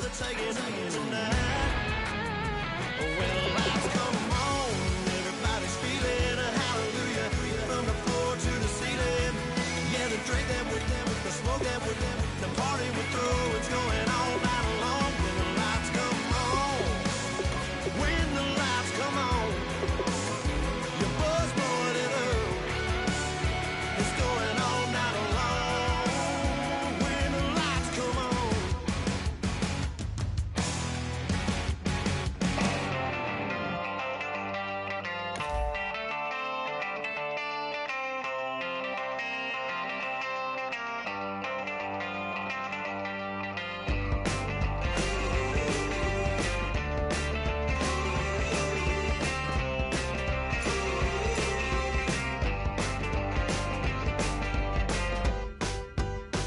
they're taking me tonight. When the lights come on, everybody's feeling a hallelujah. From the floor to the ceiling. Yeah, the drink that we're them, the smoke that we're them, the party we're through. It's going all night long. When the lights come on, when the lights come on, your buzz blowing it up. It's going all night long. When the lights come on.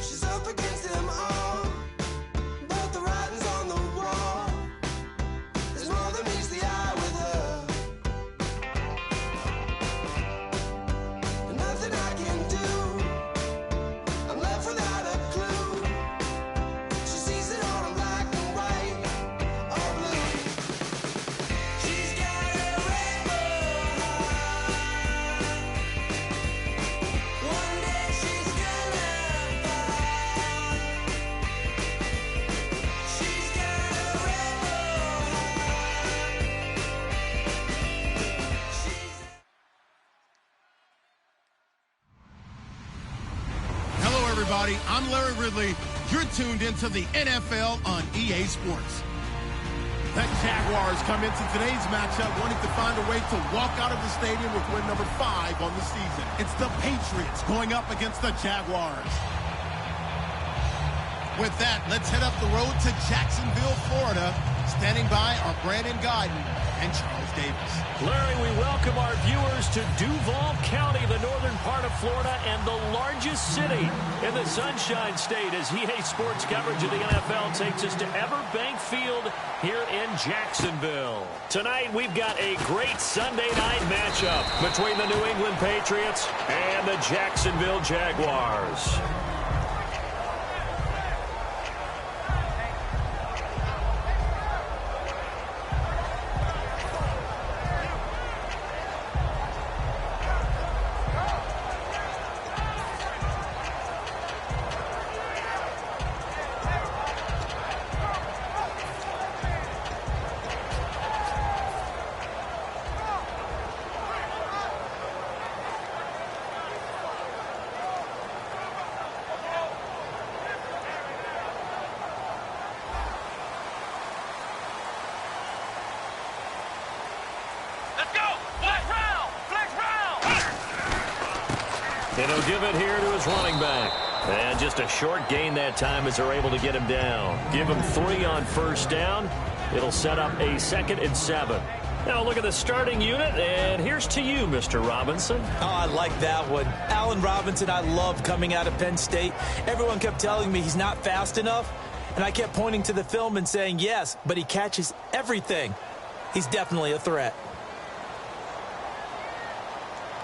She's up against them all, but the writing's on the wall. There's more than meets the eye with her. And nothing I can do, I'm left without a clue. She sees it all in black and white or blue. She's got a rainbow heart. One day she's gonna fall. She's got a rainbow heart. Hello, everybody. I'm Larry Ridley. You're tuned into the NFL on EA Sports. The Jaguars come into today's matchup wanting to find a way to walk out of the stadium with win number 5 on the season. It's the Patriots going up against the Jaguars. With that, let's head up the road to Jacksonville, Florida. Standing by are Brandon Guyton and Charles Davis. Larry, we welcome our viewers to Duval County, the northern part of Florida, and the largest city in the Sunshine State, as EA Sports coverage of the NFL takes us to Everbank Field here in Jacksonville. Tonight, we've got a great Sunday night matchup between the New England Patriots and the Jacksonville Jaguars. Let's go! Flex round! Flex round! And he'll give it here to his running back. And just a short gain that time as they're able to get him down. Give him 3 on first down. It'll set up a 2nd and 7. Now look at the starting unit, and here's to you, Mr. Robinson. Oh, I like that one. Allen Robinson, I love coming out of Penn State. Everyone kept telling me he's not fast enough, and I kept pointing to the film and saying yes, but he catches everything. He's definitely a threat.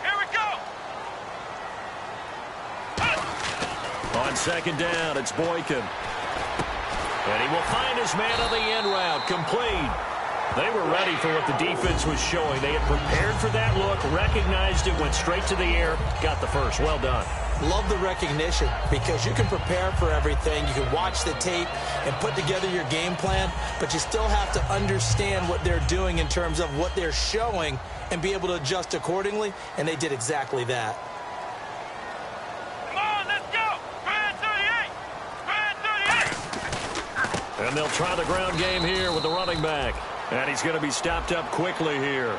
Here we go! On 2nd down, it's Boykin. And he will find his man on the end route, complete. They were ready for what the defense was showing. They had prepared for that look, recognized it, went straight to the air, got the first. Well done. Love the recognition because you can prepare for everything. You can watch the tape and put together your game plan, but you still have to understand what they're doing in terms of what they're showing and be able to adjust accordingly, and they did exactly that. Come on, let's go! Grand 38! Grand 38! And they'll try the ground game here with the running back. And he's going to be stopped up quickly here.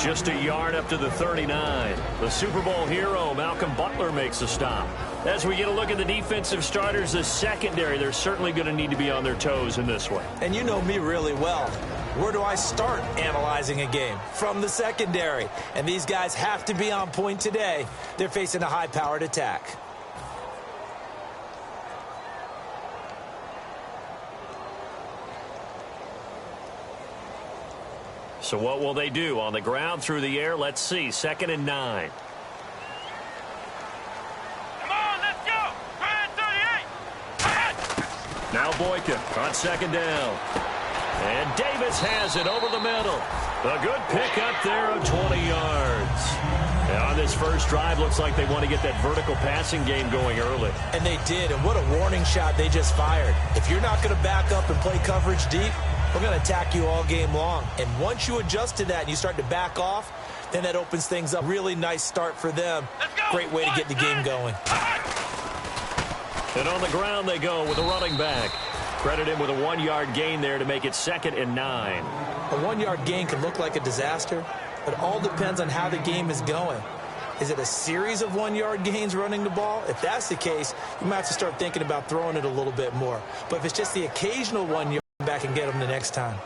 Just a yard up to the 39. The Super Bowl hero, Malcolm Butler, makes a stop. As we get a look at the defensive starters, the secondary, they're certainly going to need to be on their toes in this one. And you know me really well. Where do I start analyzing a game? From the secondary. And these guys have to be on point today. They're facing a high-powered attack. So what will they do? On the ground, through the air, let's see. 2nd and 9. Come on, let's go! Grand 38! Now Boykin on second down. And Davis has it over the middle. A good pickup there of 20 yards. And on this first drive, looks like they want to get that vertical passing game going early. And they did, and what a warning shot they just fired. If you're not going to back up and play coverage deep, we're going to attack you all game long. And once you adjust to that and you start to back off, then that opens things up. Really nice start for them. Great way to get the game going. And on the ground they go with a running back. Credit him with a 1-yard gain there to make it 2nd and 9. A 1-yard gain can look like a disaster, but it all depends on how the game is going. Is it a series of 1-yard gains running the ball? If that's the case, you might have to start thinking about throwing it a little bit more. But if it's just the occasional 1-yard, back and get them the next time.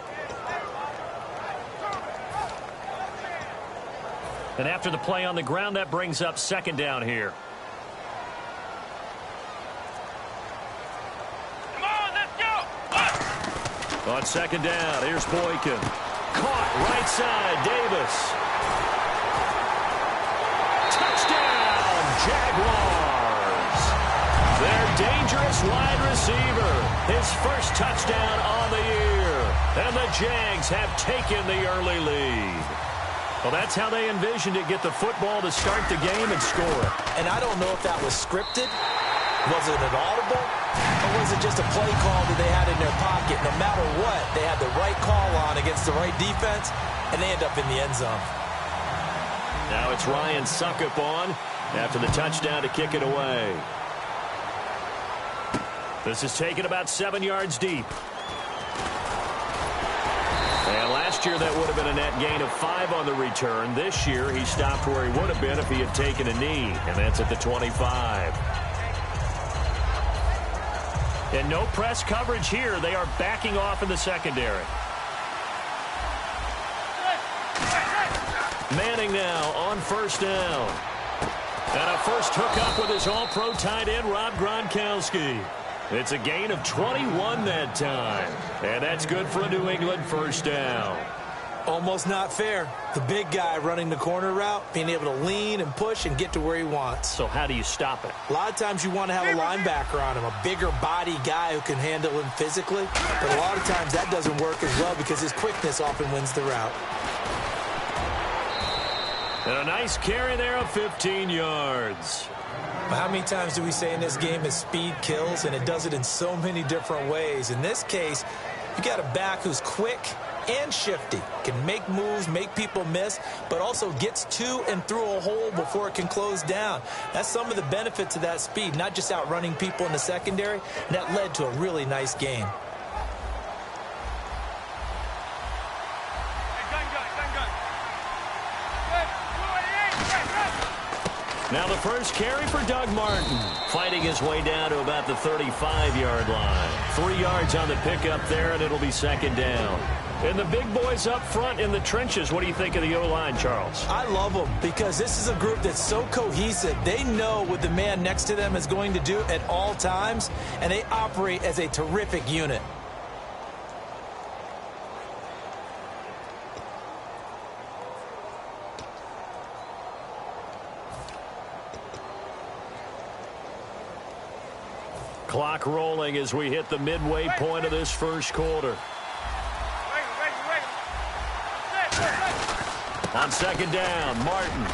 And after the play on the ground, that brings up 2nd down here. On 2nd down, here's Boykin. Caught right side, Davis. Touchdown, Jaguars. Their dangerous wide receiver. His first touchdown on the year. And the Jags have taken the early lead. Well, that's how they envisioned it. Get the football to start the game and score it. And I don't know if that was scripted. Was it an audible? Or was it just a play call that they had in their pocket? No matter what, they had the right call on against the right defense, and they end up in the end zone. Now it's Ryan Suckup on after the touchdown to kick it away. This is taken about 7 yards deep. And last year that would have been a net gain of 5 on the return. This year he stopped where he would have been if he had taken a knee, and that's at the 25. And no press coverage here. They are backing off in the secondary. Manning now on 1st down. And a first hookup with his all-pro tight end, Rob Gronkowski. It's a gain of 21 that time. And that's good for a New England 1st down. Almost not fair. The big guy running the corner route, being able to lean and push and get to where he wants. So how do you stop it? A lot of times you want to have a linebacker on him, a bigger body guy who can handle him physically. But a lot of times that doesn't work as well because his quickness often wins the route. And a nice carry there of 15 yards. But how many times do we say in this game is speed kills, and it does it in so many different ways. In this case, you got a back who's quick and shifty, can make moves, make people miss, but also gets to and through a hole before it can close down. That's some of the benefits of that speed, not just outrunning people in the secondary, and that led to a really nice game. Now the first carry for Doug Martin, fighting his way down to about the 35-yard line. 3 yards on the pickup there, and it'll be 2nd down. And the big boys up front in the trenches, what do you think of the O-line, Charles? I love them because this is a group that's so cohesive. They know what the man next to them is going to do at all times, and they operate as a terrific unit. Clock rolling as we hit the midway point of this first quarter. On 2nd down, Martin.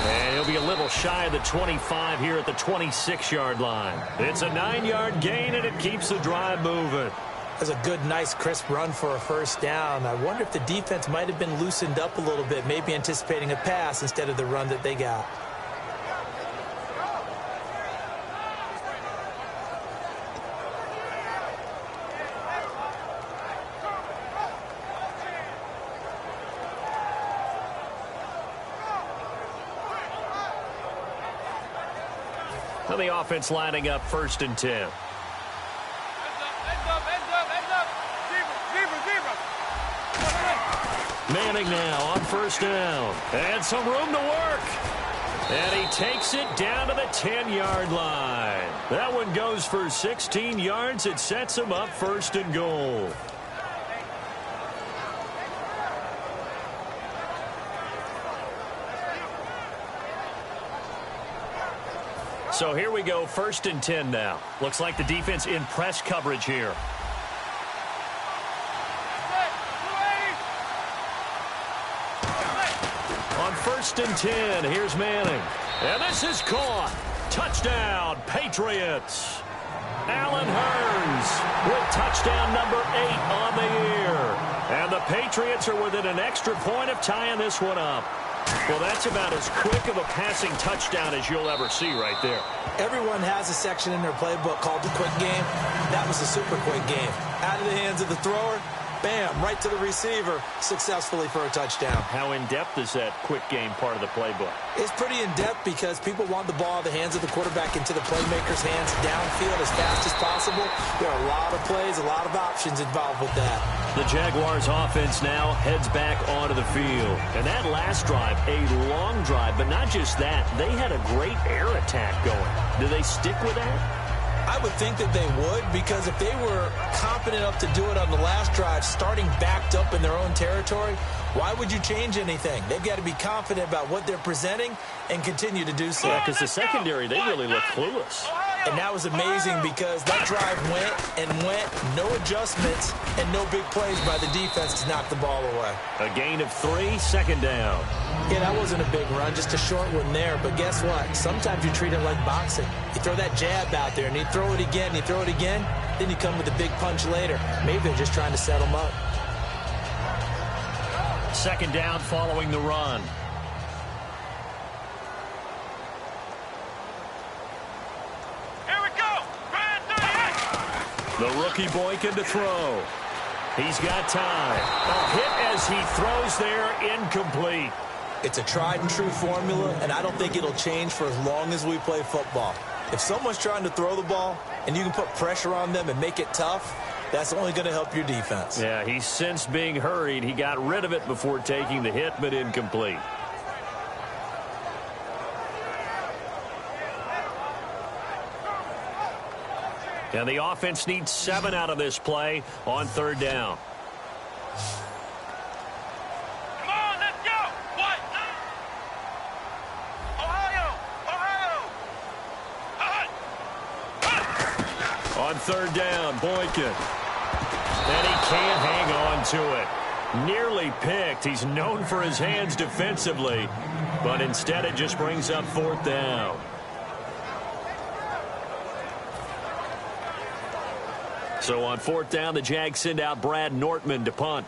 And he'll be a little shy of the 25 here at the 26-yard line. It's a 9-yard gain, and it keeps the drive moving. That's a good, nice, crisp run for a 1st down. I wonder if the defense might have been loosened up a little bit, maybe anticipating a pass instead of the run that they got. And the offense lining up 1st and 10. Manning now on 1st down. And some room to work. And he takes it down to the 10-yard line. That one goes for 16 yards. It sets him up 1st and goal. So here we go, 1st and 10 now. Looks like the defense in press coverage here. On 1st and 10, here's Manning. And this is caught. Touchdown, Patriots. Allen Hurns with touchdown number 8 on the year. And the Patriots are within an extra point of tying this one up. Well, that's about as quick of a passing touchdown as you'll ever see right there. Everyone has a section in their playbook called the quick game. That was a super quick game. Out of the hands of the thrower, bam, right to the receiver, successfully for a touchdown. How in-depth is that quick game part of the playbook? It's pretty in-depth because people want the ball in the hands of the quarterback into the playmaker's hands downfield as fast as possible. There are a lot of plays, a lot of options involved with that. The Jaguars offense now heads back onto the field. And that last drive, a long drive, but not just that. They had a great air attack going. Do they stick with that? I would think that they would, because if they were confident enough to do it on the last drive, starting backed up in their own territory, why would you change anything? They've got to be confident about what they're presenting and continue to do so. Yeah, because the secondary, they really look clueless. And that was amazing because that drive went and went, no adjustments, and no big plays by the defense to knock the ball away. A gain of 3, 2nd down. Yeah, that wasn't a big run, just a short one there. But guess what? Sometimes you treat it like boxing. You throw that jab out there, and you throw it again, you throw it again, then you come with a big punch later. Maybe they're just trying to set them up. 2nd down following the run. Here we go. Brad 38. The rookie Boykin to throw. He's got time. A hit as he throws there, incomplete. It's a tried and true formula, and I don't think it'll change for as long as we play football. If someone's trying to throw the ball and you can put pressure on them and make it tough, that's only going to help your defense. Yeah, he's since being hurried. He got rid of it before taking the hit, but incomplete. And the offense needs 7 out of this play on 3rd down. Come on, let's go. What? Ohio. On 3rd down, Boykin. And he can't hang on to it. Nearly picked. He's known for his hands defensively, but instead it just brings up 4th down. So on 4th down, the Jags send out Brad Nortman to punt.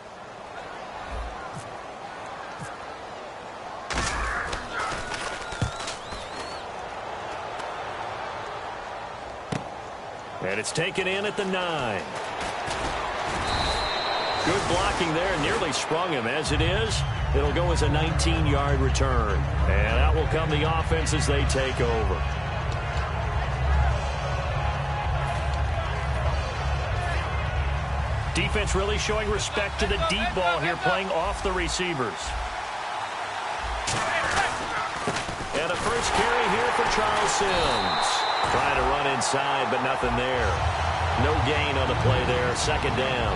And it's taken in at the 9. Good blocking there, nearly sprung him. As it is, it'll go as a 19-yard return. And that will come the offense as they take over. Defense really showing respect to the deep ball here, playing off the receivers. And a first carry here for Charles Sims. Trying to run inside, but nothing there. No gain on the play there. 2nd down.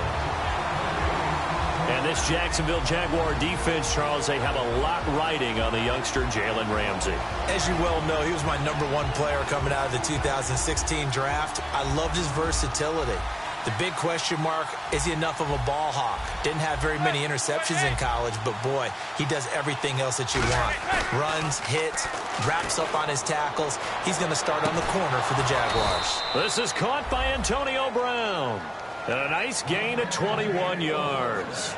And this Jacksonville Jaguar defense, Charles, they have a lot riding on the youngster Jalen Ramsey. As you well know, he was my #1 player coming out of the 2016 draft. I loved his versatility. The big question mark, is he enough of a ball hawk? Didn't have very many interceptions in college, but boy, he does everything else that you want. Runs, hits, wraps up on his tackles. He's going to start on the corner for the Jaguars. This is caught by Antonio Brown. And a nice gain of 21 yards.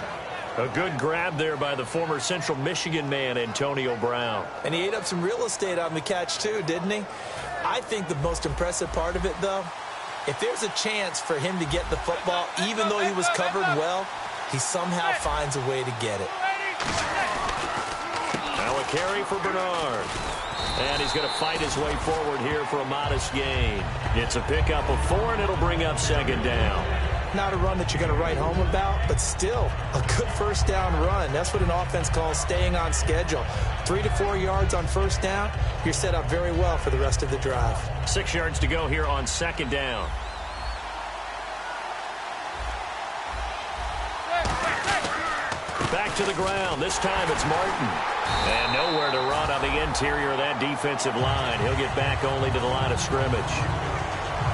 A good grab there by the former Central Michigan man, Antonio Brown. And he ate up some real estate on the catch too, didn't he? I think the most impressive part of it, though, if there's a chance for him to get the football, even though he was covered well, he somehow finds a way to get it. Now a carry for Bernard. And he's going to fight his way forward here for a modest gain. It's a pickup of 4, and it'll bring up 2nd down. Not a run that you're going to write home about, but still a good 1st down run. That's what an offense calls staying on schedule. 3 to 4 yards on 1st down, you're set up very well for the rest of the drive. 6 yards to go here on 2nd down. Back to the ground. This time it's Martin. And nowhere to run on the interior of that defensive line. He'll get back only to the line of scrimmage.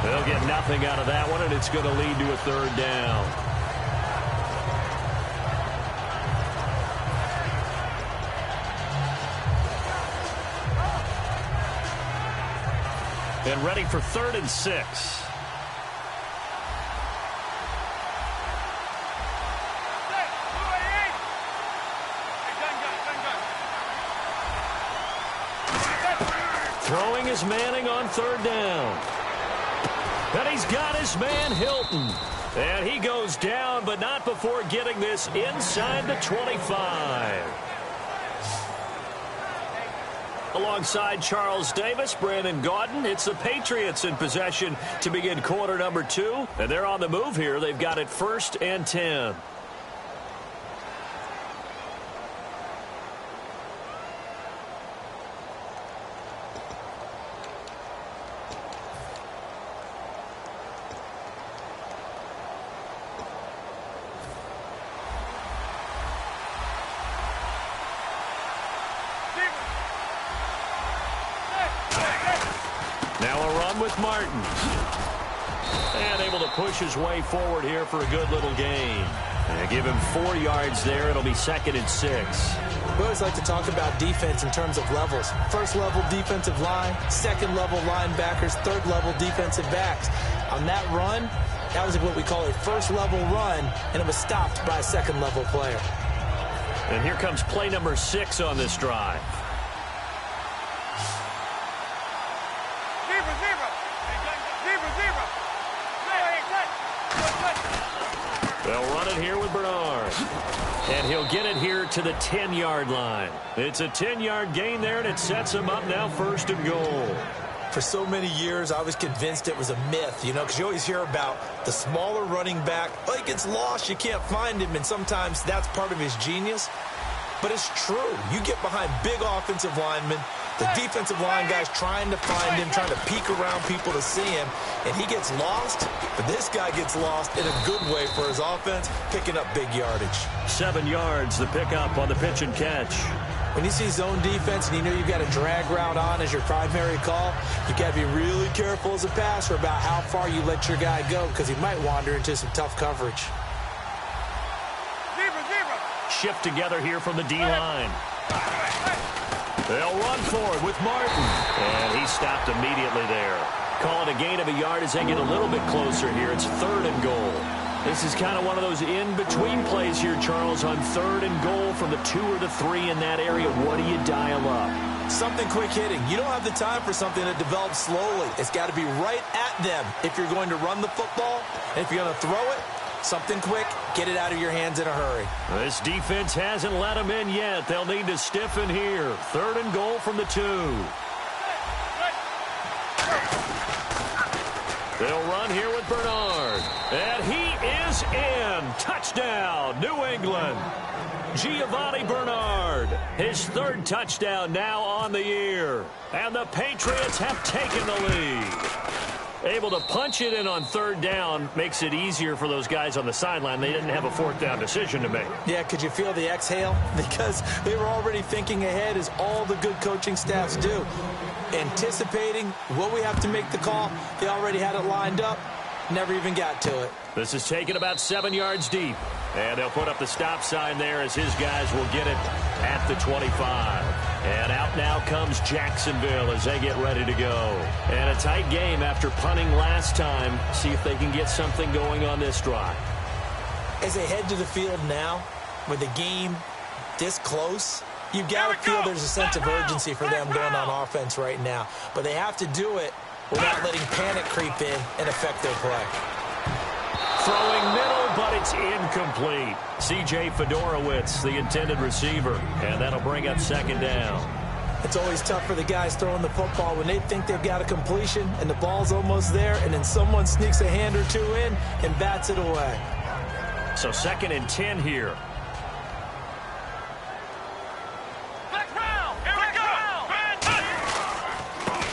They'll get nothing out of that one, and it's going to lead to a third down. And ready for 3rd and 6. Throwing is Manning on 3rd down. And he's got his man Hilton. And he goes down, but not before getting this inside the 25. Alongside Charles Davis, Brandon Gaudin, it's the Patriots in possession to begin quarter number 2. And they're on the move here. They've got it 1st and 10. With Martin. And able to push his way forward here for a good little gain. And give him 4 yards there. It'll be 2nd and 6. We always like to talk about defense in terms of levels. 1st level defensive line, 2nd level linebackers, 3rd level defensive backs. On that run, that was what we call a 1st level run, and it was stopped by a 2nd level player. And here comes play number 6 on this drive. They'll run it here with Bernard. And he'll get it here to the 10-yard line. It's a 10-yard gain there, and it sets him up now 1st and goal. For so many years, I was convinced it was a myth, you know, because you always hear about the smaller running back. Oh, he gets lost, you can't find him, and sometimes that's part of his genius. But it's true. You get behind big offensive linemen, the defensive line guy's trying to find him, trying to peek around people to see him, and he gets lost. But this guy gets lost in a good way for his offense, picking up big yardage. 7 yards, the pickup on the pitch and catch. When you see zone defense and you know you've got a drag route on as your primary call, you've got to be really careful as a passer about how far you let your guy go because he might wander into some tough coverage. Shift together here from the D-line. They'll run for it with Martin. And he stopped immediately there. Call it a gain of a yard as they get a little bit closer here. It's 3rd and goal. This is kind of one of those in-between plays here, Charles, on 3rd and goal from the 2 or the 3 in that area. What do you dial up? Something quick hitting. You don't have the time for something that develops slowly. It's got to be right at them if you're going to run the football. And if you're going to throw it, something quick, get it out of your hands in a hurry. This defense hasn't let them in yet. They'll need to stiffen here. 3rd and goal from the 2. They'll run here with Bernard. And he is in. Touchdown, New England. Giovanni Bernard, his 3rd touchdown now on the year. And the Patriots have taken the lead. Able to punch it in on 3rd down makes it easier for those guys on the sideline. They didn't have a 4th down decision to make. Yeah, could you feel the exhale? Because they were already thinking ahead, as all the good coaching staffs do. Anticipating what we have to make the call. They already had it lined up. Never even got to it. This is taken about 7 yards deep. And they'll put up the stop sign there as his guys will get it at the 25. And out now comes Jacksonville as they get ready to go. And a tight game after punting last time. See if they can get something going on this drive. As they head to the field now, with the game this close, you've got to feel there's a sense of urgency for them going on offense right now. But they have to do it without letting panic creep in and affect their play. Throwing middle, but it's incomplete. C.J. Fedorowicz, the intended receiver, and that'll bring up 2nd down. It's always tough for the guys throwing the football when they think they've got a completion and the ball's almost there, and then someone sneaks a hand or two in and bats it away. So 2nd and 10 here.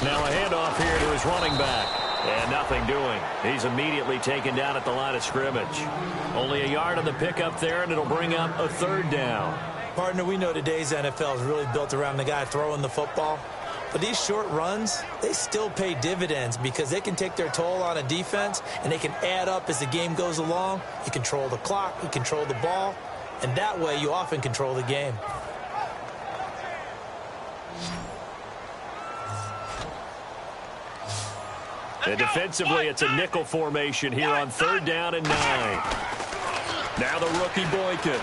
Now a handoff here to his running back. And nothing doing. He's immediately taken down at the line of scrimmage. Only a yard on the pickup there, and it'll bring up a third down. Partner, we know today's NFL is really built around the guy throwing the football. But these short runs, they still pay dividends because they can take their toll on a defense, and they can add up as the game goes along. You control the clock, you control the ball, and that way you often control the game. And defensively, it's a nickel formation here on 3rd down and 9. Now the rookie Boykin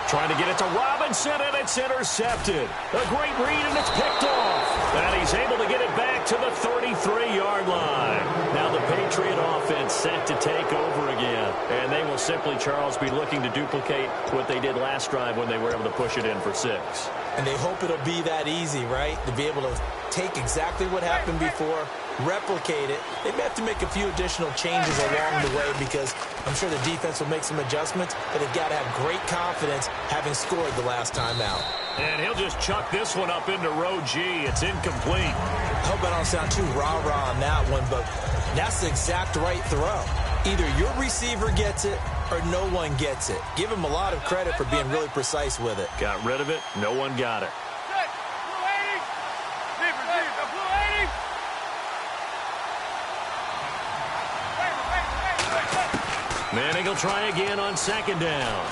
trying to get it to Robinson, and it's intercepted. A great read, and it's picked off. And he's able to get it back to the 33-yard line. Now the Patriot offense set to take over again. And they will simply, Charles, be looking to duplicate what they did last drive when they were able to push it in for 6. And they hope it'll be that easy, right? To be able to take exactly what happened before, replicate it. They may have to make a few additional changes along the way because I'm sure the defense will make some adjustments, but they've got to have great confidence having scored the last time out. And he'll just chuck this one up into row G. It's incomplete. I hope I don't sound too rah-rah on that one, but that's the exact right throw. Either your receiver gets it or no one gets it. Give him a lot of credit for being really precise with it. Got rid of it. No one got it. Manning will try again on 2nd down.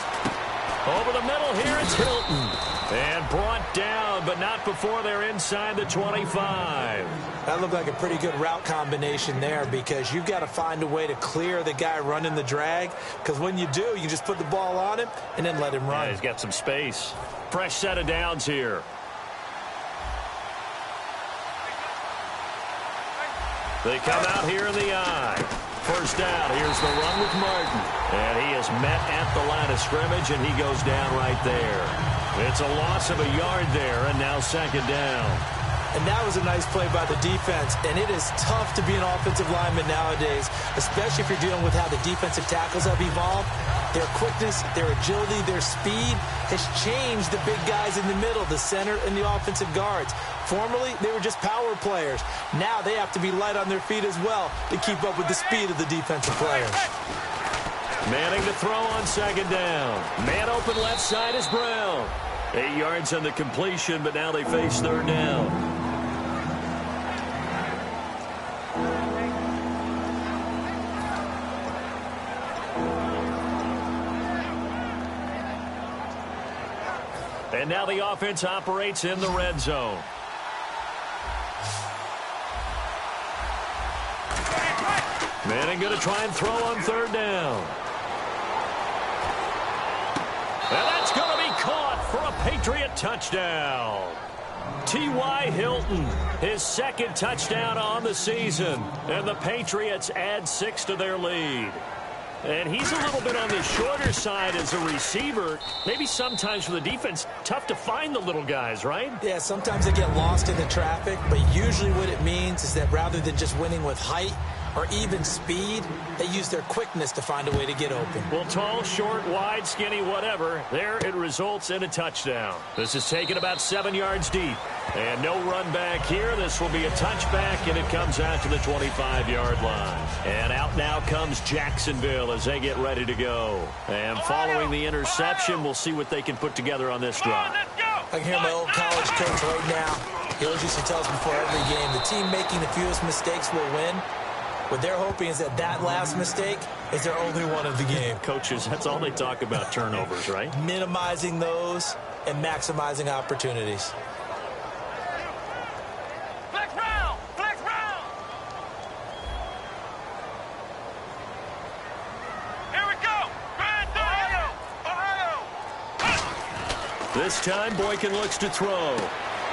Over the middle here, it's Hilton. And brought down, but not before they're inside the 25. That looked like a pretty good route combination there because you've got to find a way to clear the guy running the drag, because when you do, you just put the ball on him and then let him run. Yeah, he's got some space. Fresh set of downs here. They come out here in the eye. 1st down. Here's the run with Martin. And he is met at the line of scrimmage, and he goes down right there. It's a loss of a yard there, and now 2nd down. And that was a nice play by the defense. And it is tough to be an offensive lineman nowadays, especially if you're dealing with how the defensive tackles have evolved. Their quickness, their agility, their speed has changed the big guys in the middle, the center, and the offensive guards. Formerly, they were just power players. Now they have to be light on their feet as well to keep up with the speed of the defensive players. Manning to throw on 2nd down. Man open left side is Brown. 8 yards on the completion, but now they face 3rd down. And now the offense operates in the red zone. Manning going to try and throw on 3rd down. And that's going to be caught for a Patriot touchdown. T.Y. Hilton, his 2nd touchdown on the season. And the Patriots add 6 to their lead. And he's a little bit on the shorter side as a receiver. Maybe sometimes for the defense, tough to find the little guys, right? Yeah, sometimes they get lost in the traffic, but usually what it means is that rather than just winning with height or even speed, they use their quickness to find a way to get open. Well, tall, short, wide, skinny, whatever, there it results in a touchdown. This is taken about 7 yards deep. And no run back here. This will be a touchback, and it comes out to the 25-yard line. And out now comes Jacksonville as they get ready to go. And following the interception, we'll see what they can put together on this drive. I can hear my old college coach right now. He always used to tell us before every game, the team making the fewest mistakes will win. What they're hoping is that that last mistake is their only one of the game. Coaches, that's all they talk about, turnovers, right? Minimizing those and maximizing opportunities. This time, Boykin looks to throw.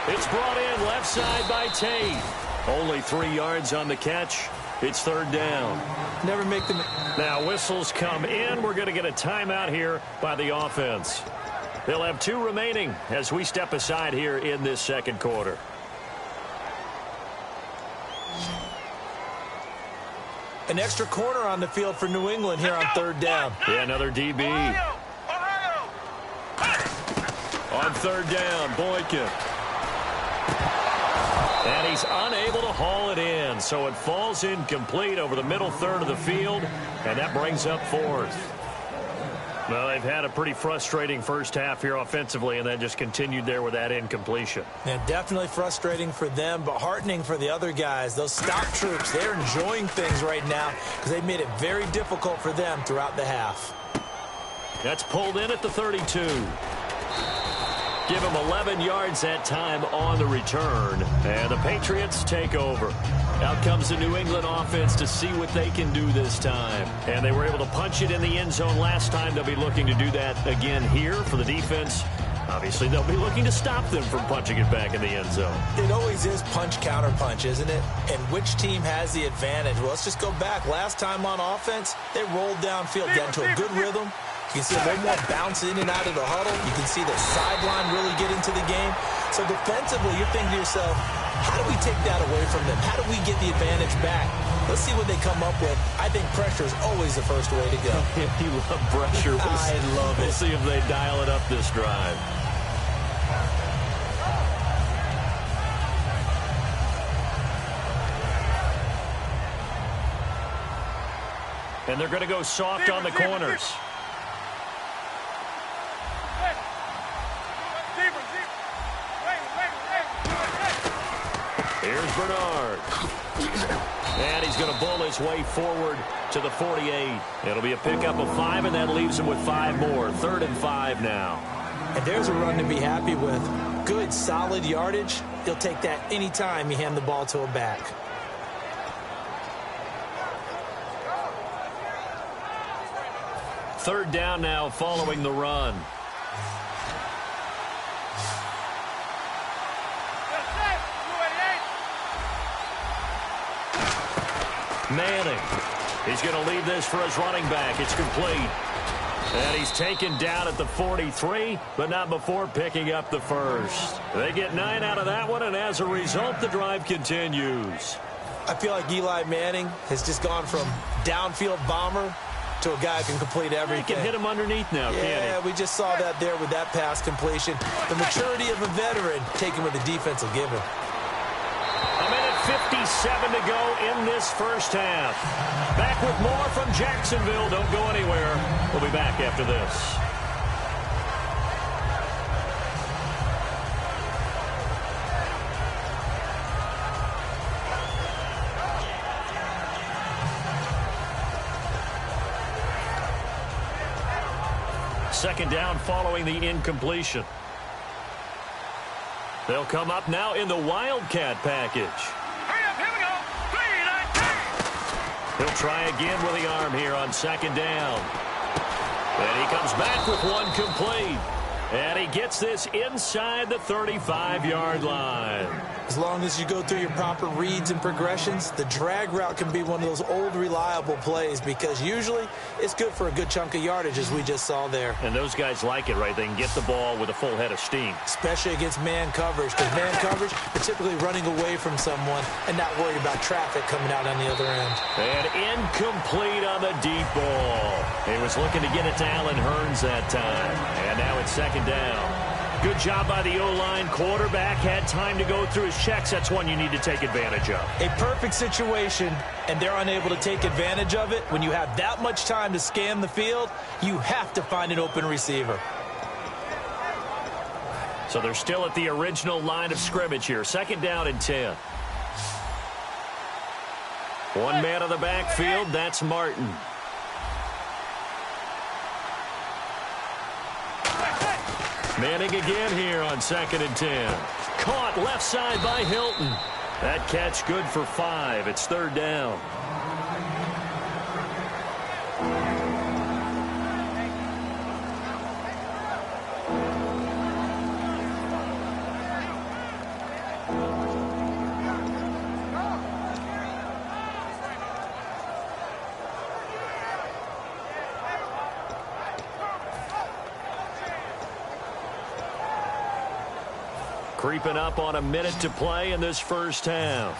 It's brought in left side by Tate. Only 3 yards on the catch. It's 3rd down. Never make them. Now whistles come in. We're going to get a timeout here by the offense. They'll have 2 remaining as we step aside here in this 2nd quarter. An extra corner on the field for New England here on 3rd down. Yeah, another DB. On 3rd down, Boykin. And he's unable to haul it in, so it falls incomplete over the middle third of the field, and that brings up fourth. Well, they've had a pretty frustrating first half here offensively, and then just continued there with that incompletion. Yeah, definitely frustrating for them, but heartening for the other guys. Those stop troops, they're enjoying things right now because they've made it very difficult for them throughout the half. That's pulled in at the 32. Give him 11 yards that time on the return, and the Patriots take over. Out comes the New England offense to see what they can do this time. And they were able to punch it in the end zone last time. They'll be looking to do that again here for the defense. Obviously, they'll be looking to stop them from punching it back in the end zone. It always is punch, counter punch, isn't it? And which team has the advantage? Well, let's just go back. Last time on offense, they rolled downfield, got into a good rhythm. You can see a little more bounce in and out of the huddle. You can see the sideline really get into the game. So defensively, you're thinking to yourself, how do we take that away from them? How do we get the advantage back? Let's see what they come up with. I think pressure is always the first way to go. You love pressure. I love it. We'll see if they dial it up this drive. And they're going to go soft on the corners. Here's Bernard. And he's going to bull his way forward to the 48. It'll be a pickup of 5, and that leaves him with 5 more. 3rd and 5 now. And there's a run to be happy with. Good, solid yardage. He'll take that any time you hand the ball to a back. Third down now following the run. Manning. He's going to leave this for his running back. It's complete. And he's taken down at the 43, but not before picking up the first. They get 9 out of that one, and as a result, the drive continues. I feel like Eli Manning has just gone from downfield bomber to a guy who can complete everything. He can hit him underneath now, can't he? Yeah, we just saw that there with that pass completion. The maturity of a veteran taking what the defense will give him. 57 to go in this first half. Back with more from Jacksonville. Don't go anywhere. We'll be back after this. Second down following the incompletion. They'll come up now in the Wildcat package. He'll try again with the arm here on second down. And he comes back with one complete. And he gets this inside the 35-yard line. As long as you go through your proper reads and progressions, the drag route can be one of those old reliable plays because usually it's good for a good chunk of yardage, as we just saw there. And those guys like it, right? They can get the ball with a full head of steam. Especially against man coverage, because man coverage, are typically running away from someone and not worried about traffic coming out on the other end. And incomplete on the deep ball. He was looking to get it to Allen Hurns that time. And now it's second down. Good job by the O-line. Quarterback had time to go through his checks. That's one you need to take advantage of. A perfect situation, and they're unable to take advantage of it. When you have that much time to scan the field, you have to find an open receiver. So they're still at the original line of scrimmage here. Second down and 10. One man on the backfield. That's Martin. Manning again here on second and 10. Caught left side by Hilton. That catch good for 5. It's third down. Creeping up on a minute to play in this first half.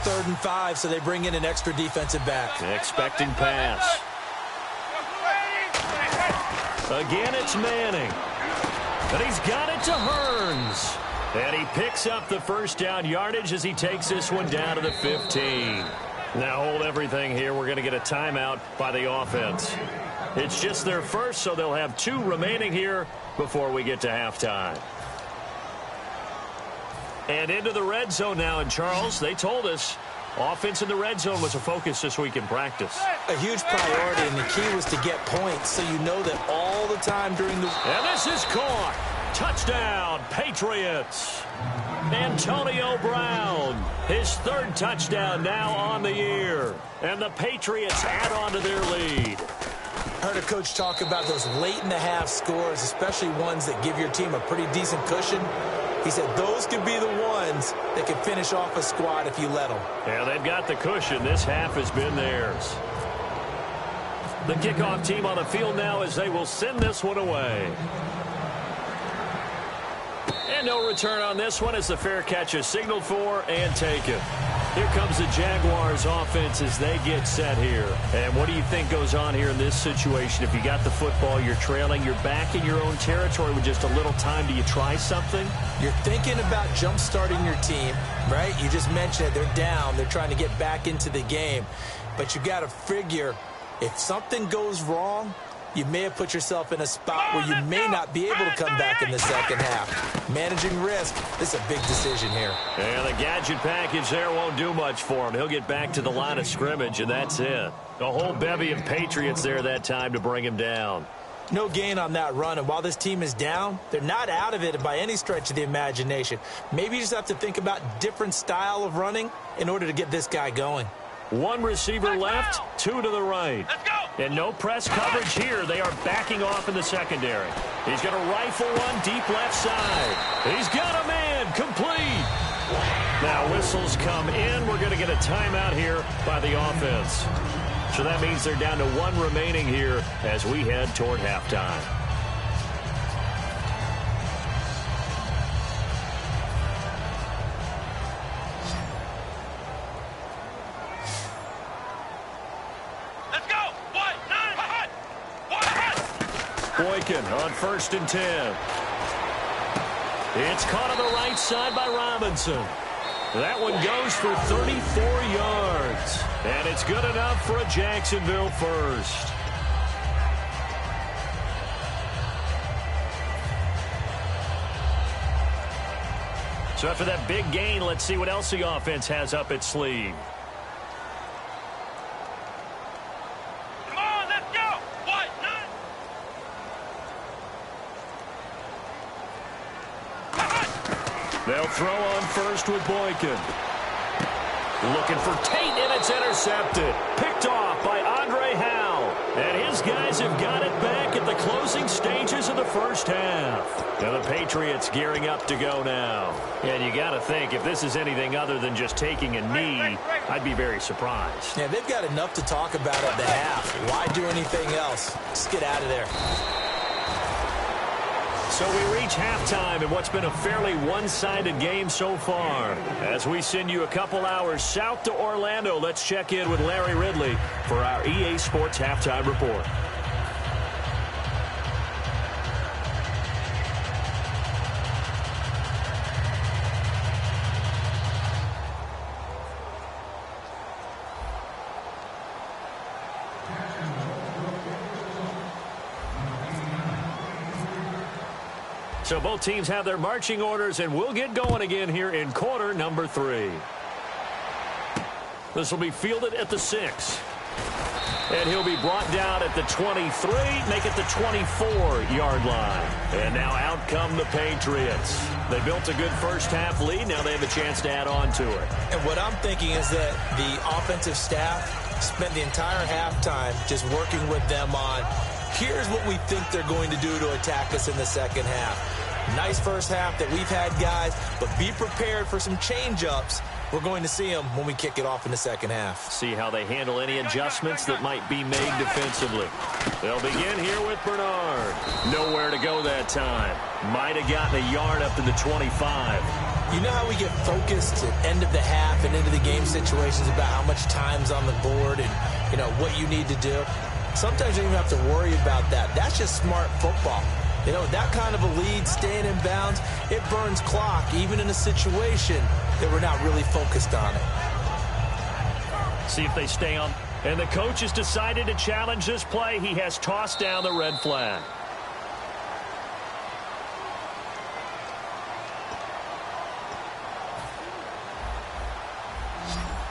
3rd and 5, so they bring in an extra defensive back. Expecting pass. Again, it's Manning. But he's got it to Hurns. And he picks up the first down yardage as he takes this one down to the 15. Now hold everything here. We're going to get a timeout by the offense. It's just their first, so they'll have 2 remaining here before we get to halftime. And into the red zone now. And Charles, they told us offense in the red zone was a focus this week in practice. A huge priority, and the key was to get points, so you know that all the time during the... And this is caught. Touchdown, Patriots. Antonio Brown, his 3rd touchdown now on the year. And the Patriots add on to their lead. I heard a coach talk about those late-in-the-half scores, especially ones that give your team a pretty decent cushion. He said those could be the ones that can finish off a squad if you let them. Yeah, they've got the cushion. This half has been theirs. The kickoff team on the field now as they will send this one away. And no return on this one as the fair catch is signaled for and taken. Here comes the Jaguars offense as they get set here. And what do you think goes on here in this situation? If you got the football, you're trailing, you're back in your own territory with just a little time. Do you try something? You're thinking about jump-starting your team, right? You just mentioned it. They're down. They're trying to get back into the game. But you got to figure if something goes wrong, you may have put yourself in a spot where you may not be able to come back in the second half. Managing risk, this is a big decision here. And the gadget package there won't do much for him. He'll get back to the line of scrimmage, and that's it. A whole bevy of Patriots there that time to bring him down. No gain on that run, and while this team is down, they're not out of it by any stretch of the imagination. Maybe you just have to think about different style of running in order to get this guy going. 1 receiver left, 2 to the right. Let's go. And no press coverage here. They are backing off in the secondary. He's going to rifle one deep left side. He's got a man complete. Now whistles come in. We're going to get a timeout here by the offense. So that means they're down to 1 remaining here as we head toward halftime. Boykin on 1st and 10. It's caught on the right side by Robinson. That one goes for 34 yards. And it's good enough for a Jacksonville first. So after that big gain, let's see what else the offense has up its sleeve. They'll throw on 1st with Boykin. Looking for Tate, and it's intercepted. Picked off by Andre Howe. And his guys have got it back at the closing stages of the first half. Now the Patriots gearing up to go now. And you got to think, if this is anything other than just taking a knee, I'd be very surprised. Yeah, they've got enough to talk about at the half. Why do anything else? Just get out of there. So we reach halftime in what's been a fairly one-sided game so far. As we send you a couple hours south to Orlando, let's check in with Larry Ridley for our EA Sports Halftime Report. So both teams have their marching orders, and we'll get going again here in quarter number 3. This will be fielded at the 6. And he'll be brought down at the 23, make it the 24-yard line. And now out come the Patriots. They built a good first half lead. Now they have a chance to add on to it. And what I'm thinking is that the offensive staff spent the entire halftime just working with them on, here's what we think they're going to do to attack us in the second half. Nice first half that we've had, guys, but be prepared for some change-ups. We're going to see them when we kick it off in the second half. See how they handle any adjustments that might be made defensively. They'll begin here with Bernard. Nowhere to go that time. Might have gotten a yard up to the 25. You know how we get focused at end of the half and into the game situations about how much time's on the board and, what you need to do? Sometimes you don't even have to worry about that. That's just smart football. You know, that kind of a lead, staying in bounds, it burns clock, even in a situation that we're not really focused on it. See if they stay on. And the coach has decided to challenge this play. He has tossed down the red flag.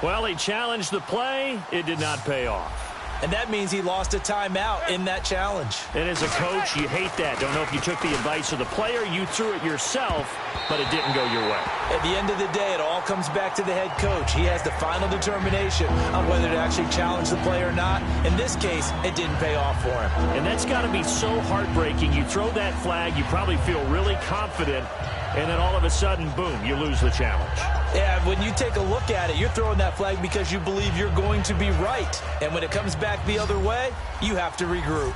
Well, he challenged the play. It did not pay off. And that means he lost a timeout in that challenge. And as a coach, you hate that. Don't know if you took the advice of the player, you threw it yourself, but it didn't go your way. At the end of the day, it all comes back to the head coach. He has the final determination on whether to actually challenge the play or not. In this case, it didn't pay off for him. And that's got to be so heartbreaking. You throw that flag, you probably feel really confident, and then all of a sudden, boom, you lose the challenge. Yeah, when you take a look at it, you're throwing that flag because you believe you're going to be right. And when it comes back the other way, you have to regroup.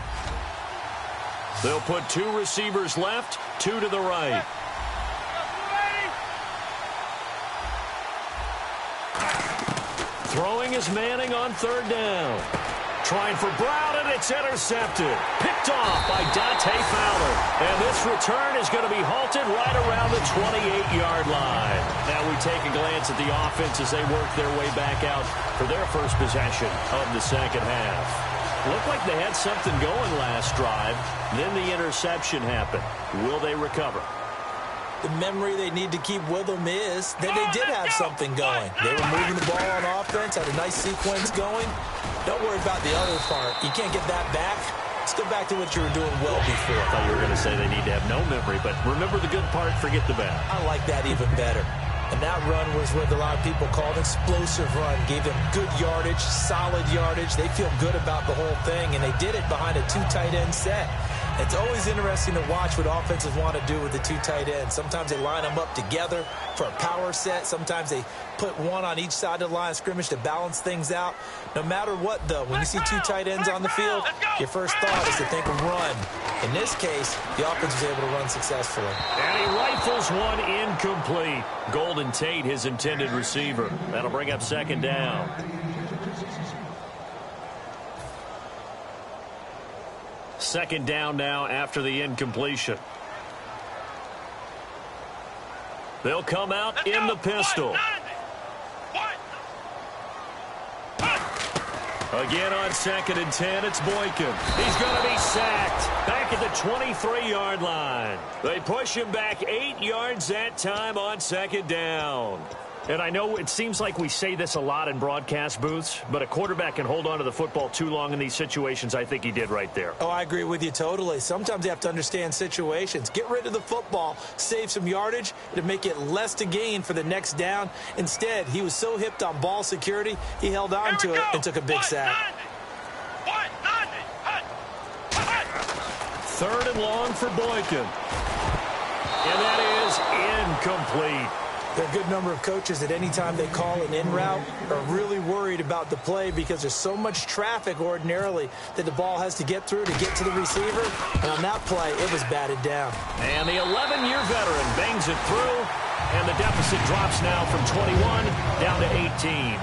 They'll put 2 receivers left, 2 to the right. Throwing is Manning on 3rd down. Trying for Brown, and it's intercepted. Picked off by Dante Fowler. And this return is going to be halted right around the 28-yard line. Now we take a glance at the offense as they work their way back out for their first possession of the second half. Looked like they had something going last drive. Then the interception happened. Will they recover? The memory they need to keep with them is that they did have something going. They were moving the ball on offense, had a nice sequence going. Don't worry about the other part. You can't get that back. Let's go back to what you were doing well before. I thought you were going to say they need to have no memory, but remember the good part, forget the bad. I like that even better. And that run was what a lot of people called an explosive run. Gave them good yardage, solid yardage. They feel good about the whole thing, and they did it behind a 2 tight end set. It's always interesting to watch what offenses want to do with the 2 tight ends. Sometimes they line them up together for a power set. Sometimes they put one on each side of the line of scrimmage to balance things out. No matter what, though, when you see 2 tight ends on the field, your first thought is to think of run. In this case, the offense was able to run successfully. And he rifles one incomplete. Golden Tate, his intended receiver. That'll bring up 2nd down. Second down now after the incompletion. They'll come out in the pistol. Again on 2nd and 10, it's Boykin. He's going to be sacked back at the 23-yard line. They push him back 8 yards that time on 2nd down. And I know it seems like we say this a lot in broadcast booths, but a quarterback can hold on to the football too long in these situations. I think he did right there. Oh, I agree with you totally. Sometimes you have to understand situations. Get rid of the football, save some yardage to make it less to gain for the next down. Instead, he was so hipped on ball security, he held on to it and took a big sack. 3rd and long for Boykin. And that is incomplete. There are a good number of coaches that any time they call an in route are really worried about the play because there's so much traffic ordinarily that the ball has to get through to get to the receiver. And on that play, it was batted down. And the 11-year veteran bangs it through, and the deficit drops now from 21 down to 18.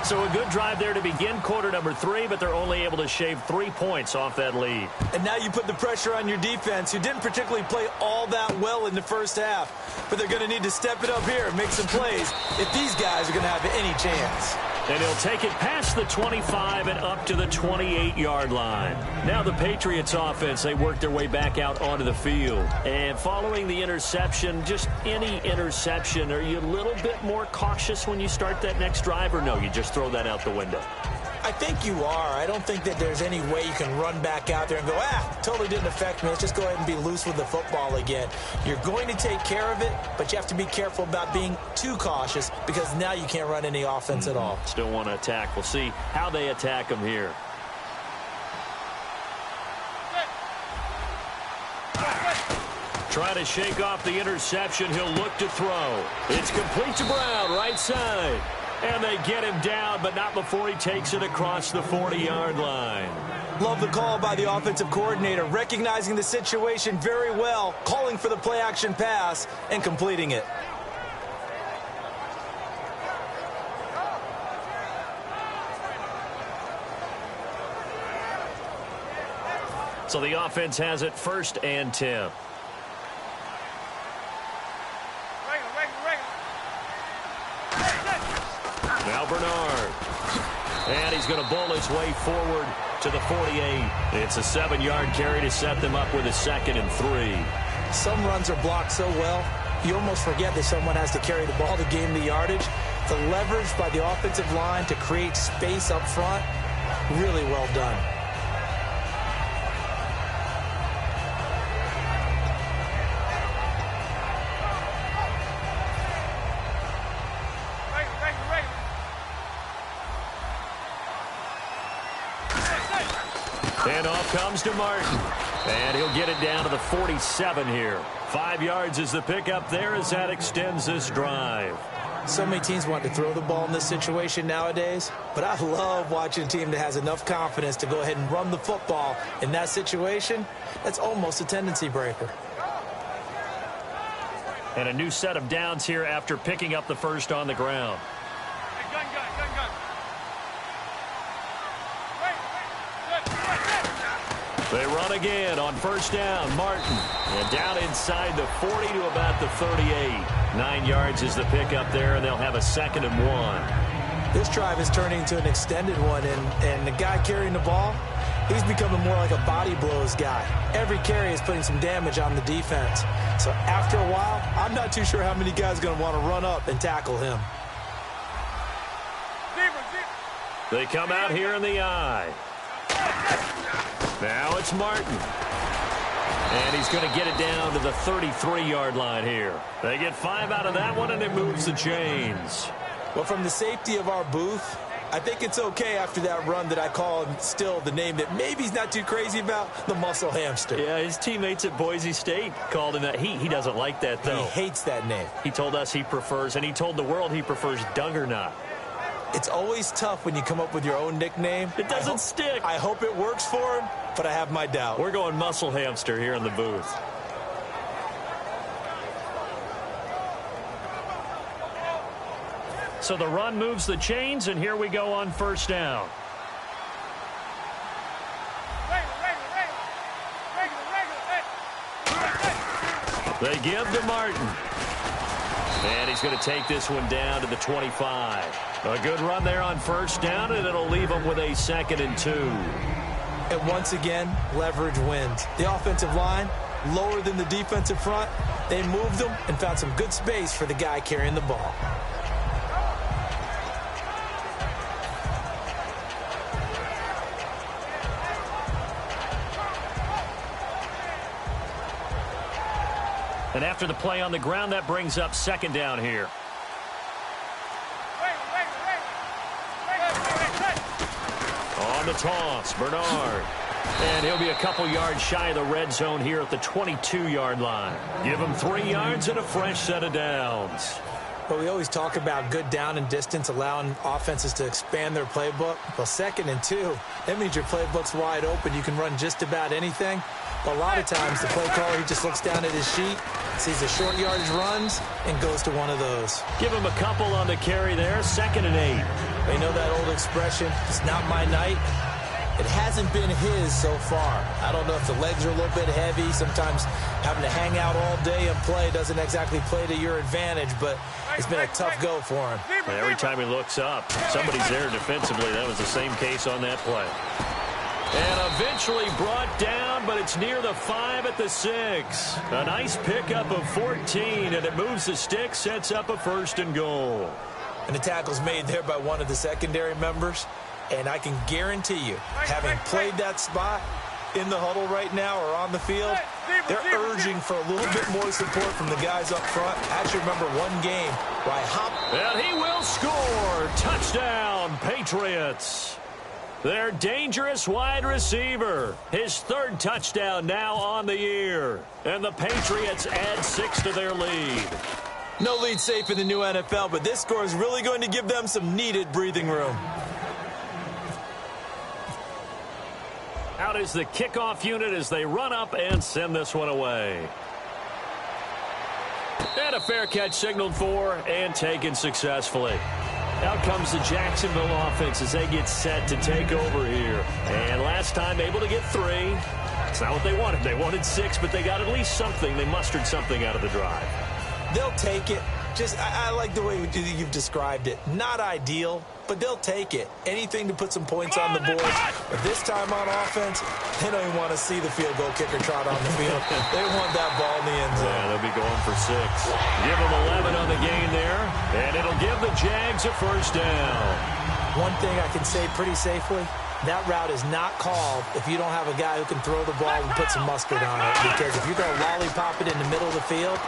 So a good drive there to begin quarter number 3, but they're only able to shave 3 points off that lead. And now you put the pressure on your defense, who didn't particularly play all that well in the first half. But they're going to need to step it up here and make some plays if these guys are going to have any chance. And he'll take it past the 25 and up to the 28-yard line. Now the Patriots offense, they work their way back out onto the field. And following the interception, just any interception, are you a little bit more cautious when you start that next drive, or no, you just throw that out the window? I think you are. I don't think that there's any way you can run back out there and go, totally didn't affect me. Let's just go ahead and be loose with the football again. You're going to take care of it, but you have to be careful about being too cautious because now you can't run any offense at all. Still want to attack. We'll see how they attack them here. Trying to shake off the interception. He'll look to throw. It's complete to Brown, right side. And they get him down, but not before he takes it across the 40-yard line. Love the call by the offensive coordinator, recognizing the situation very well, calling for the play-action pass, and completing it. So the offense has it 1st and 10. Now Bernard. And he's going to bowl his way forward to the 48. It's a 7-yard carry to set them up with a 2nd and 3. Some runs are blocked so well, you almost forget that someone has to carry the ball to gain the yardage. The leverage by the offensive line to create space up front, really well done. And off comes to Martin. And he'll get it down to the 47 here. 5 yards is the pickup there as that extends this drive. So many teams want to throw the ball in this situation nowadays, but I love watching a team that has enough confidence to go ahead and run the football in that situation. That's almost a tendency breaker. And a new set of downs here after picking up the first on the ground. They run again on 1st down. Martin. And down inside the 40 to about the 38. 9 yards is the pickup there, and they'll have a 2nd and 1. This drive is turning into an extended one, and the guy carrying the ball, he's becoming more like a body blows guy. Every carry is putting some damage on the defense. So after a while, I'm not too sure how many guys are going to want to run up and tackle him. They come out here in the eye. Now it's Martin. And he's going to get it down to the 33-yard line here. They get 5 out of that one, and it moves the chains. Well, from the safety of our booth, I think it's okay after that run that I call him still the name that maybe he's not too crazy about, the muscle hamster. Yeah, his teammates at Boise State called him that. He doesn't like that, though. He hates that name. He told us he prefers, and he told the world he prefers Duggernaut. It's always tough when you come up with your own nickname. It doesn't stick. I hope it works for him, but I have my doubt. We're going muscle hamster here in the booth. So the run moves the chains, and here we go on 1st down. They give to Martin. And he's going to take this one down to the 25. A good run there on 1st down, and it'll leave him with a 2nd and 2. And once again, leverage wins. The offensive line, lower than the defensive front. They moved them and found some good space for the guy carrying the ball. And after the play on the ground, that brings up 2nd down here. On the toss, Bernard. And he'll be a couple yards shy of the red zone here at the 22-yard line. Give him 3 yards and a fresh set of downs. But we always talk about good down and distance, allowing offenses to expand their playbook. Well, 2nd and 2, that means your playbook's wide open. You can run just about anything. But a lot of times, the play caller, he just looks down at his sheet, sees the short yardage runs, and goes to one of those. Give him a couple on the carry there, 2nd and 8. They know that old expression, it's not my night. It hasn't been his so far. I don't know if the legs are a little bit heavy. Sometimes having to hang out all day and play doesn't exactly play to your advantage, but it's been a tough go for him. Every time he looks up, somebody's there defensively. That was the same case on that play. And eventually brought down, but it's near the 5 at the 6. A nice pickup of 14, and it moves the stick, sets up a 1st and goal. And the tackle's made there by one of the secondary members. And I can guarantee you, having played that spot in the huddle right now or on the field, they're urging for a little bit more support from the guys up front. I actually remember one game where I hopped. And he will score. Touchdown, Patriots. Their dangerous wide receiver. His 3rd touchdown now on the year. And the Patriots add 6 to their lead. No lead safe in the new NFL, but this score is really going to give them some needed breathing room. Out is the kickoff unit as they run up and send this one away. And a fair catch signaled for and taken successfully. Out comes the Jacksonville offense as they get set to take over here. And last time able to get 3. It's not what they wanted. They wanted 6, but they got at least something. They mustered something out of the drive. They'll take it. I like the way you've described it. Not ideal, but they'll take it. Anything to put some points on the board. But this time on offense, they don't even want to see the field goal kicker trot on the field. They want that ball in the end zone. Yeah, they'll be going for 6. Give them 11 on the gain there, and it'll give the Jags a first down. One thing I can say pretty safely, that route is not called if you don't have a guy who can throw the ball and put some mustard on it. Because if you're going to lollipop it in the middle of the field,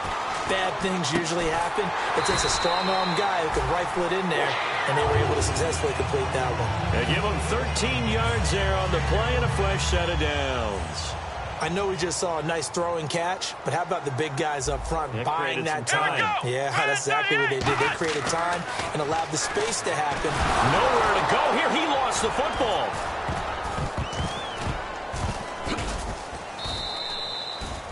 bad things usually happen. It takes a strong-arm guy who can rifle it in there, and they were able to successfully complete that one. They give them 13 yards there on the play and a fresh set of downs. I know we just saw a nice throwing catch, but how about the big guys up front buying that time? Yeah, that's exactly what they did. They created time and allowed the space to happen. Nowhere to go here. He lost the football.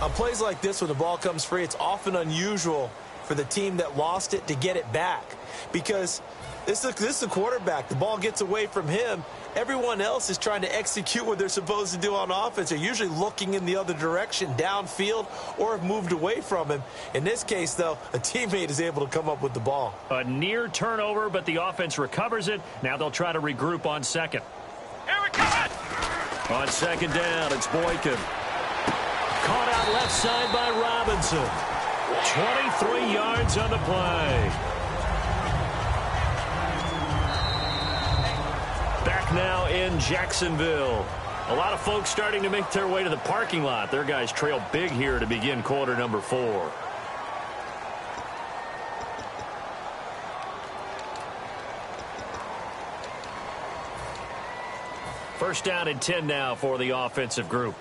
On plays like this, when the ball comes free, it's often unusual for the team that lost it to get it back. Because this is the quarterback. The ball gets away from him. Everyone else is trying to execute what they're supposed to do on offense. They're usually looking in the other direction, downfield, or have moved away from him. In this case, though, a teammate is able to come up with the ball. A near turnover, but the offense recovers it. Now they'll try to regroup on second. Here we go! On second down, it's Boykin. Caught out left side by Robinson. 23 yards on the play. Back now in Jacksonville. A lot of folks starting to make their way to the parking lot. Their guys trail big here to begin quarter number 4. First down and 10 now for the offensive group.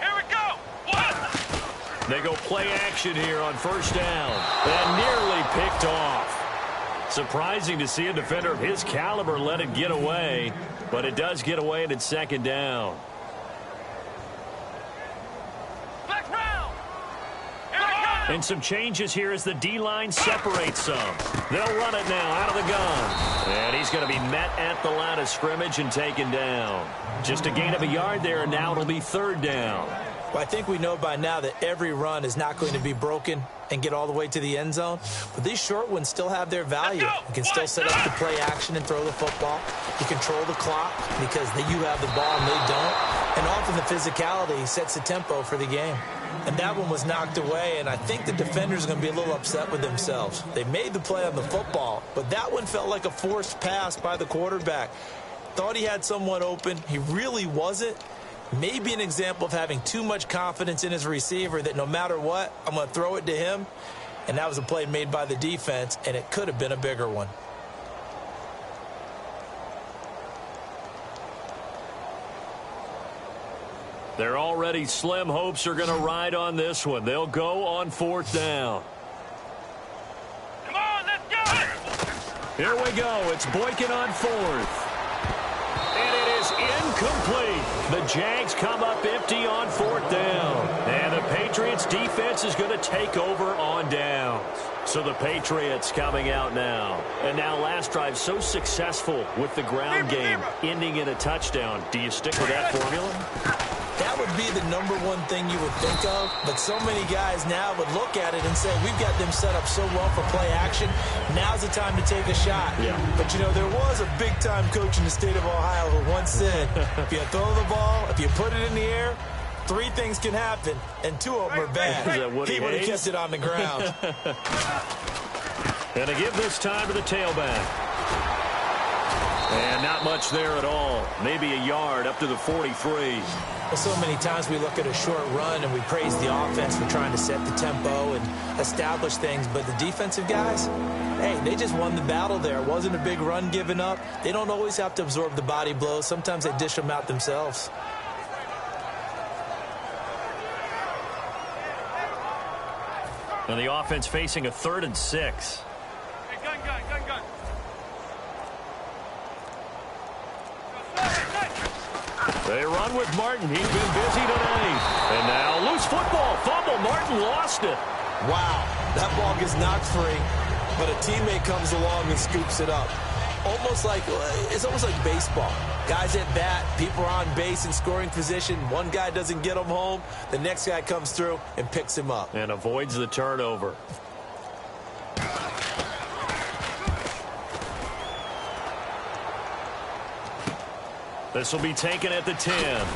Here we go! What? They go play action here on first down. And nearly picked off. Surprising to see a defender of his caliber let it get away, but it does get away and it's second down. Black round! Here we go! And some changes here as the D-line separates some. They'll run it now out of the gun. And he's going to be met at the line of scrimmage and taken down. Just a gain of a yard there, and now it'll be third down. Well, I think we know by now that every run is not going to be broken and get all the way to the end zone. But these short ones still have their value. You can still set up the play action and throw the football. You control the clock because you have the ball and they don't. And often the physicality sets the tempo for the game. And that one was knocked away, and I think the defenders are going to be a little upset with themselves. They made the play on the football, but that one felt like a forced pass by the quarterback. Thought he had someone open. He really wasn't. Maybe an example of having too much confidence in his receiver that no matter what, I'm going to throw it to him. And that was a play made by the defense, and it could have been a bigger one. Their already slim hopes are going to ride on this one. They'll go on fourth down. Come on, let's go! Here we go. It's Boykin on fourth. And it is incomplete. The Jags come up empty on fourth down. And the Patriots defense is going to take over on downs. So the Patriots coming out now. And now last drive so successful with the ground game, ending in a touchdown. Do you stick with that formula? That would be the number one thing you would think of, but so many guys now would look at it and say, we've got them set up so well for play action, now's the time to take a shot. Yeah. But, you know, there was a big-time coach in the state of Ohio who once said, if you throw the ball, if you put it in the air, 3 things can happen, and 2 of them are bad. He would have kept it on the ground. And to give this time to the tailback. And not much there at all. Maybe a yard up to the 43. Well, so many times we look at a short run and we praise the offense for trying to set the tempo and establish things. But the defensive guys, hey, they just won the battle there. It wasn't a big run given up. They don't always have to absorb the body blows. Sometimes they dish them out themselves. And the offense facing a 3rd and 6. Hey, gun. They run with Martin. He's been busy tonight. And now loose football. Fumble. Martin lost it. Wow. That ball gets knocked free, but a teammate comes along and scoops it up. it's almost like baseball. Guys at bat, people are on base in scoring position. One guy doesn't get him home. The next guy comes through and picks him up. And avoids the turnover. This will be taken at the 10.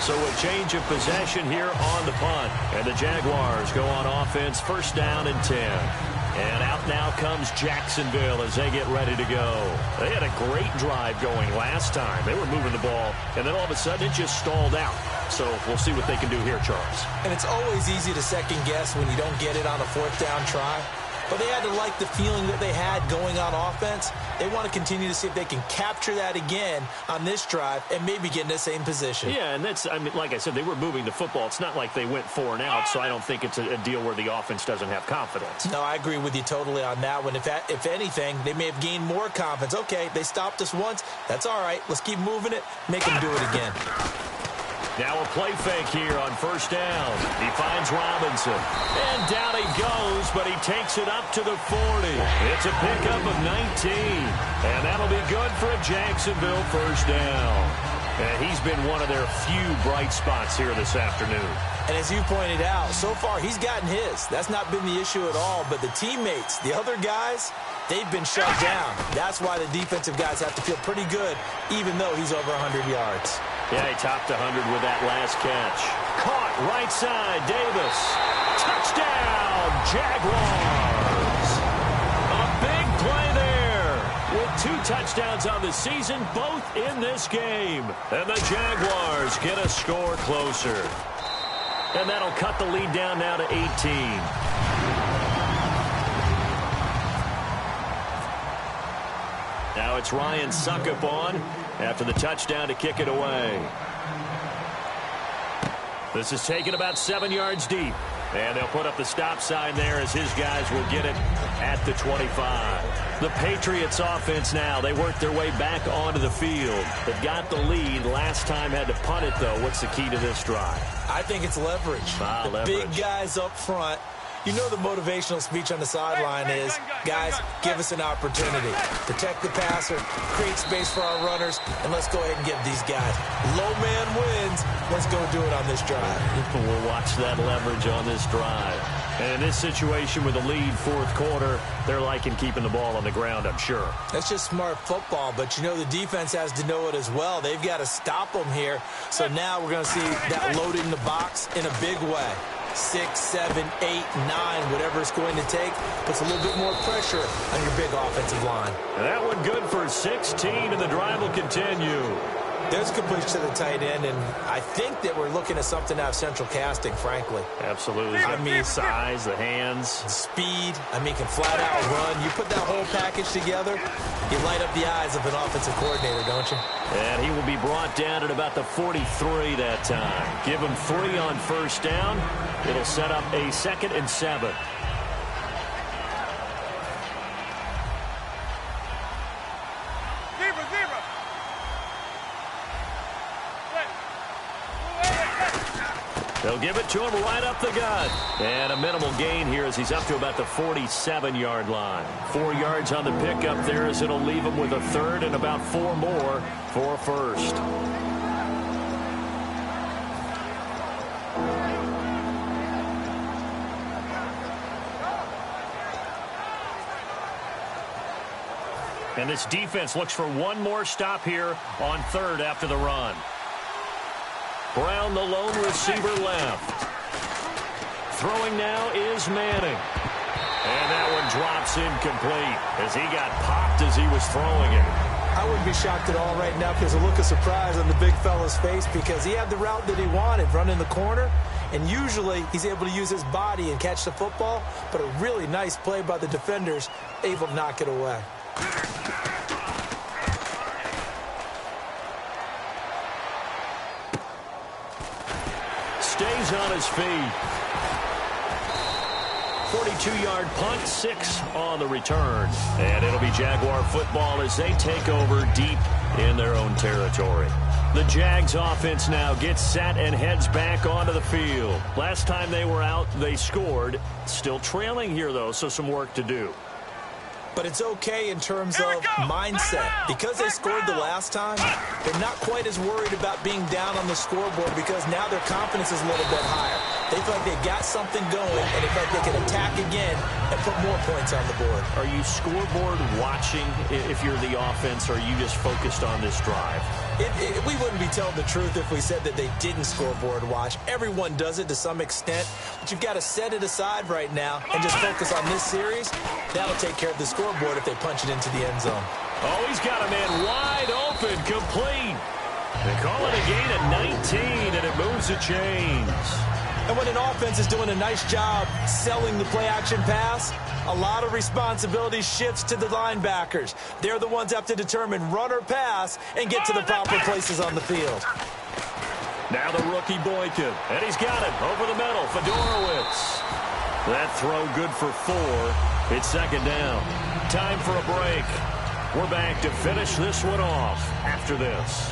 So a change of possession here on the punt. And the Jaguars go on offense, first down and 10. And out now comes Jacksonville as they get ready to go. They had a great drive going last time. They were moving the ball, and then all of a sudden it just stalled out. So we'll see what they can do here, Charles. And it's always easy to second guess when you don't get it on a fourth down try. But they had to like the feeling that they had going on offense. They want to continue to see if they can capture that again on this drive and maybe get in the same position. Yeah, and that's, I mean, like I said, they were moving the football. It's not like they went 4 and out, so I don't think it's a deal where the offense doesn't have confidence. No, I agree with you totally on that one. If anything, they may have gained more confidence. Okay, they stopped us once. That's all right. Let's keep moving it. Make them do it again. Now a play fake here on first down. He finds Robinson. And down he goes, but he takes it up to the 40. It's a pickup of 19. And that'll be good for a Jacksonville first down. And he's been one of their few bright spots here this afternoon. And as you pointed out, so far he's gotten his. That's not been the issue at all. But the teammates, the other guys, they've been shut down. That's why the defensive guys have to feel pretty good, even though he's over 100 yards. Yeah, he topped 100 with that last catch. Caught right side, Davis. Touchdown, Jaguars. A big play there with 2 touchdowns on the season, both in this game. And the Jaguars get a score closer. And that'll cut the lead down now to 18. Now it's Ryan Suckup on after the touchdown to kick it away. This is taken about 7 yards deep. And they'll put up the stop sign there as his guys will get it at the 25. The Patriots offense now, they work their way back onto the field. They've got the lead. Last time had to punt it, though. What's the key to this drive? I think it's leverage. The big guys up front. You know the motivational speech on the sideline is, guys, give us an opportunity. Protect the passer, create space for our runners, and let's go ahead and give these guys. Low man wins. Let's go do it on this drive. We'll watch that leverage on this drive. And in this situation with the lead fourth quarter, they're liking keeping the ball on the ground, I'm sure. That's just smart football, but you know the defense has to know it as well. They've got to stop them here. So now we're going to see that loading the box in a big way. 6, 7, 8, 9, whatever it's going to take, puts a little bit more pressure on your big offensive line. And that one good for 16, and the drive will continue. There's completion to the tight end, and I think that we're looking at something out of central casting, frankly. Absolutely. I mean, size, the hands. Speed. I mean, can flat out run. You put that whole package together, you light up the eyes of an offensive coordinator, don't you? And he will be brought down at about the 43 that time. Give him 3 on first down. It'll set up a 2nd and 7. They'll give it to him right up the gut. And a minimal gain here as he's up to about the 47-yard line. 4 yards on the pickup there as it'll leave him with a 3rd and about 4 more for a first. And this defense looks for one more stop here on 3rd after the run. Brown, the lone receiver, left. Throwing now is Manning. And that one drops incomplete as he got popped as he was throwing it. I wouldn't be shocked at all right now because a look of surprise on the big fella's face because he had the route that he wanted, running the corner. And usually he's able to use his body and catch the football, but a really nice play by the defenders, able to knock it away. Stays on his feet. 42-yard punt, 6 on the return. And it'll be Jaguar football as they take over deep in their own territory. The Jags offense now gets set and heads back onto the field. Last time they were out, they scored. Still trailing here, though, so some work to do. but it's okay in terms of mindset. Because they scored the last time, they're not quite as worried about being down on the scoreboard because now their confidence is a little bit higher. They feel like they've got something going, and they feel like they can attack again and put more points on the board. Are you scoreboard watching if you're the offense, or are you just focused on this drive? We wouldn't be telling the truth if we said that they didn't scoreboard watch. Everyone does it to some extent, but you've got to set it aside right now and just focus on this series. That'll take care of the scoreboard if they punch it into the end zone. Oh, he's got a man wide open, complete. They call it a gain of 19, and it moves the chains. And when an offense is doing a nice job selling the play-action pass, a lot of responsibility shifts to the linebackers. They're the ones that have to determine run or pass and get to the proper places on the field. Now the rookie Boykin, and he's got it over the middle. Fedorowicz. That throw good for 4. It's second down. Time for a break. We're back to finish this one off after this.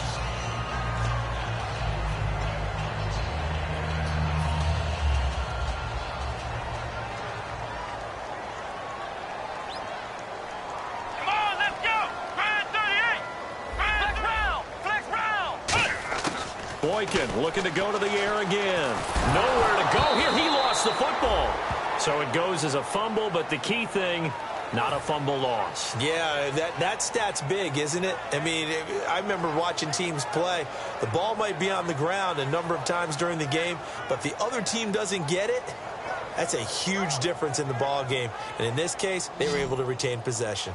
Boykin looking to go to the air again. Nowhere to go here. He lost the football. So it goes as a fumble, but the key thing, not a fumble loss. Yeah, that stat's big, isn't it? I mean, I remember watching teams play. The ball might be on the ground a number of times during the game, but if the other team doesn't get it, that's a huge difference in the ball game. And in this case, they were able to retain possession.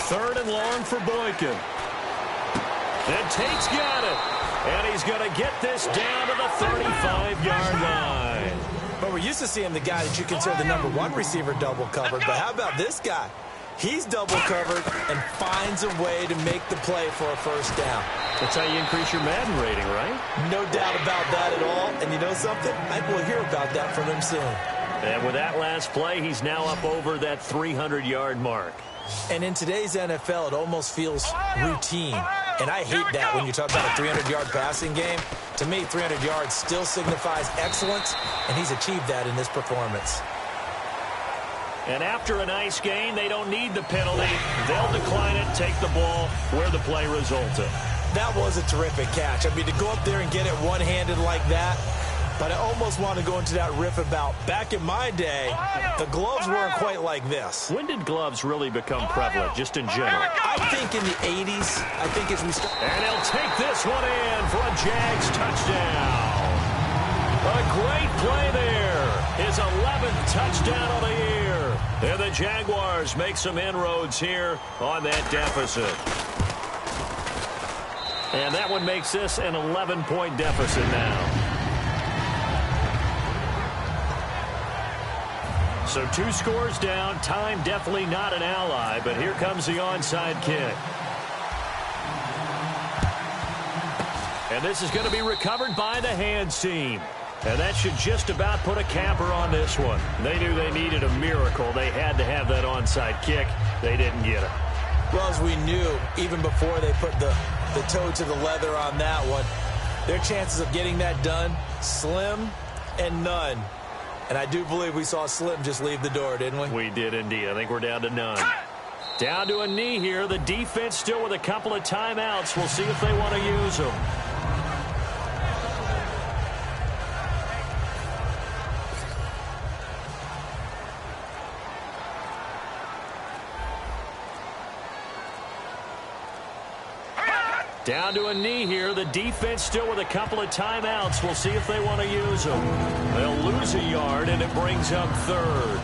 Third and long for Boykin. And Tate's got it. And he's going to get this down to the 35-yard line. But we're used to seeing the guy that you consider the #1 receiver double covered. But how about this guy? He's double covered and finds a way to make the play for a first down. That's how you increase your Madden rating, right? No doubt about that at all. And you know something? I think we'll hear about that from him soon. And with that last play, he's now up over that 300-yard mark. And in today's NFL, it almost feels routine. And I hate that when you talk about a 300-yard passing game. To me, 300 yards still signifies excellence, and he's achieved that in this performance. And after a nice gain, they don't need the penalty. They'll decline it, take the ball where the play resulted. That was a terrific catch. I mean, to go up there and get it one-handed like that, but I almost want to go into that riff about back in my day, the gloves weren't quite like this. When did gloves really become prevalent, just in general? I think in the 80s. I think as we start. And he'll take this one in for a Jags touchdown. A great play there. His 11th touchdown of the year. And the Jaguars make some inroads here on that deficit. And that one makes this an 11-point deficit now. So 2 scores down. Time definitely not an ally, but here comes the onside kick. And this is going to be recovered by the hands team. And that should just about put a capper on this one. They knew they needed a miracle. They had to have that onside kick. They didn't get it. Well, as we knew, even before they put the toe to the leather on that one, their chances of getting that done, slim and none. And I do believe we saw Slim just leave the door, didn't we? We did indeed. I think we're down to none. Down to a knee here. The defense still with a couple of timeouts. We'll see if they want to use them. Down to a knee here. The defense still with a couple of timeouts. We'll see if they want to use them. They'll lose a yard, and it brings up third.